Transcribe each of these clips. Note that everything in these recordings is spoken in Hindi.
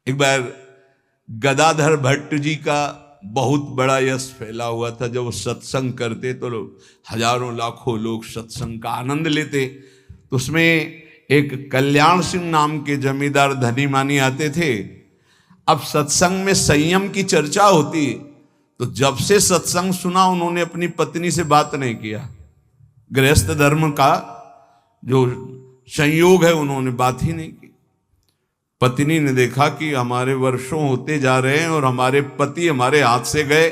एक बार गदाधर भट्ट जी का बहुत बड़ा यश फैला हुआ था। जब वो सत्संग करते तो हजारों लाखों लोग सत्संग का आनंद लेते। तो उसमें एक कल्याण सिंह नाम के जमींदार धनी मानी आते थे। अब सत्संग में संयम की चर्चा होती, तो जब से सत्संग सुना उन्होंने अपनी पत्नी से बात नहीं किया। गृहस्थ धर्म का जो संयोग है उन्होंने बात ही नहीं की। पत्नी ने देखा कि हमारे वर्षों होते जा रहे हैं और हमारे पति हमारे हाथ से गए।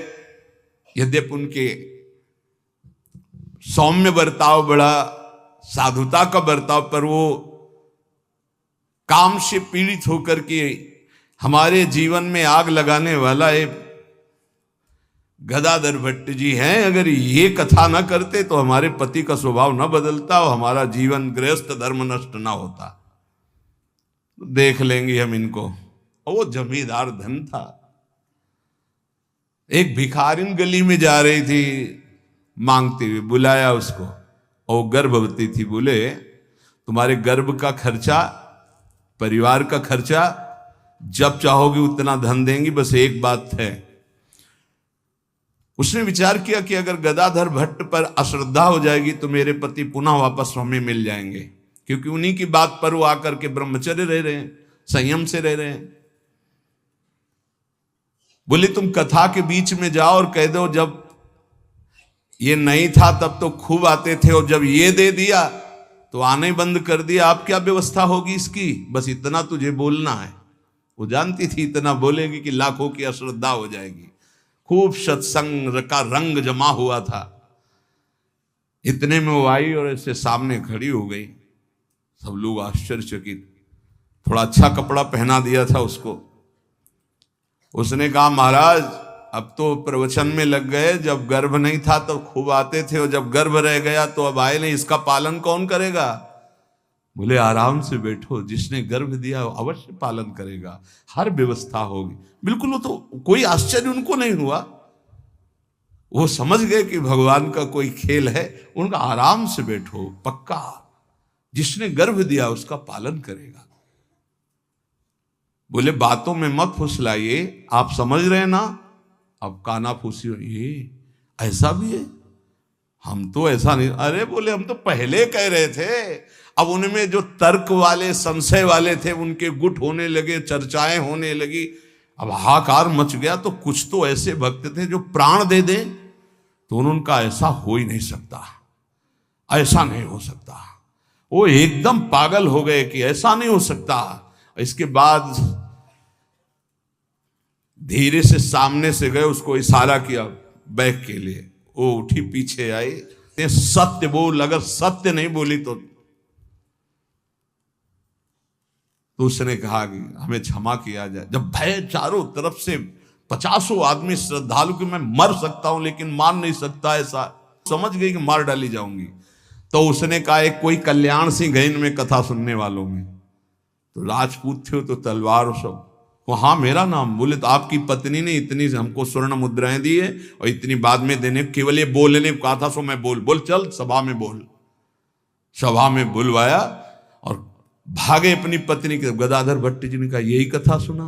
यद्यपि उनके सौम्य बर्ताव, बड़ा साधुता का बर्ताव, पर वो काम से पीड़ित होकर के हमारे जीवन में आग लगाने वाला एक गदाधर भट्ट जी हैं। अगर ये कथा ना करते तो हमारे पति का स्वभाव न बदलता और हमारा जीवन गृहस्थ धर्म नष्ट ना होता। देख लेंगे हम इनको। और वो जमींदार धन था। एक भिखारिन गली में जा रही थी मांगते हुए, बुलाया उसको और गर्भवती थी। बोले तुम्हारे गर्भ का खर्चा, परिवार का खर्चा जब चाहोगे उतना धन देंगी, बस एक बात है। उसने विचार किया कि अगर गदाधर भट्ट पर अश्रद्धा हो जाएगी तो मेरे पति पुनः वापस हमें मिल जाएंगे, क्योंकि उन्हीं की बात पर वो आकर के ब्रह्मचर्य रह रहे हैं, संयम से रह रहे हैं। बोले तुम कथा के बीच में जाओ और कह दो जब ये नहीं था तब तो खूब आते थे और जब ये दे दिया तो आने बंद कर दिया, आप क्या व्यवस्था होगी इसकी, बस इतना तुझे बोलना है। वो जानती थी इतना बोलेगी कि लाखों की अश्रद्धा हो जाएगी। खूब सत्संग का रंग जमा हुआ था। इतने में वो आई और ऐसे सामने खड़ी हो गई। सब लोग आश्चर्यचकित। थोड़ा अच्छा कपड़ा पहना दिया था उसको। उसने कहा महाराज अब तो प्रवचन में लग गए, जब गर्भ नहीं था तो खूब आते थे और जब गर्भ रह गया तो अब आए नहीं, इसका पालन कौन करेगा। बोले आराम से बैठो, जिसने गर्भ दिया अवश्य पालन करेगा, हर व्यवस्था होगी। बिल्कुल, वो तो कोई आश्चर्य उनको नहीं हुआ। वो समझ गए कि भगवान का कोई खेल है। उनका आराम से बैठो, पक्का जिसने गर्भ दिया उसका पालन करेगा। बोले बातों में मत फुसलाइए, आप समझ रहे हैं ना। अब काना फूसी, ये ऐसा भी है, हम तो ऐसा नहीं। अरे बोले हम तो पहले कह रहे थे। अब उनमें जो तर्क वाले, संशय वाले थे उनके गुट होने लगे, चर्चाएं होने लगी। अब हाहाकार मच गया। तो कुछ तो ऐसे भक्त थे जो प्राण दे दें तो उनका ऐसा हो ही नहीं सकता, ऐसा नहीं हो सकता। वो एकदम पागल हो गए कि ऐसा नहीं हो सकता। इसके बाद धीरे से सामने से गए, उसको इशारा किया बैग के लिए। वो उठी, पीछे आई। सत्य बोल, अगर सत्य नहीं बोली तो उसने कहा कि हमें क्षमा किया जाए। जब भय चारों तरफ से 50 आदमी श्रद्धालु कि मैं मर सकता हूं लेकिन मार नहीं सकता, ऐसा समझ गई कि मार डाली जाऊंगी। तो उसने कहा एक कोई कल्याण सिंह गए इनमें कथा सुनने वालों में, तो राजपूत थे तो तलवार सब। हाँ मेरा नाम। बोले तो आपकी पत्नी ने इतनी हमको स्वर्ण मुद्राएं दी है और इतनी बाद में देने, केवल ये बोलने को कहा था, सो मैं बोल चल सभा में बोल। सभा में बुलवाया और भागे अपनी पत्नी के। गदाधर भट्ट जी ने कहा यही कथा सुना।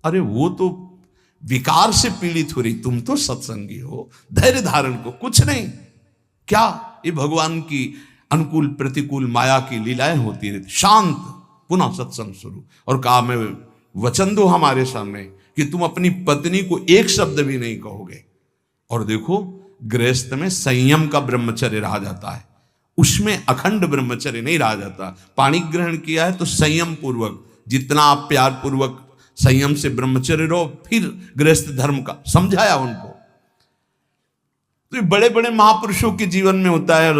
अरे वो तो विकार से पीड़ित हो रही, तुम तो सत्संगी हो, धैर्य धारण को कुछ नहीं। क्या ये भगवान की अनुकूल प्रतिकूल माया की लीलाएं होती रहती। शांत, पुनः सत्संग शुरू। और कहा मैं वचन दो हमारे सामने कि तुम अपनी पत्नी को एक शब्द भी नहीं कहोगे। और देखो गृहस्थ में संयम का ब्रह्मचर्य रहा जाता है, उसमें अखंड ब्रह्मचर्य नहीं रहा जाता। पानी ग्रहण किया है तो संयम पूर्वक, जितना आप प्यार पूर्वक संयम से ब्रह्मचर्य रहो, फिर गृहस्थ धर्म का समझाया उनको। तो बड़े बड़े महापुरुषों के जीवन में होता है।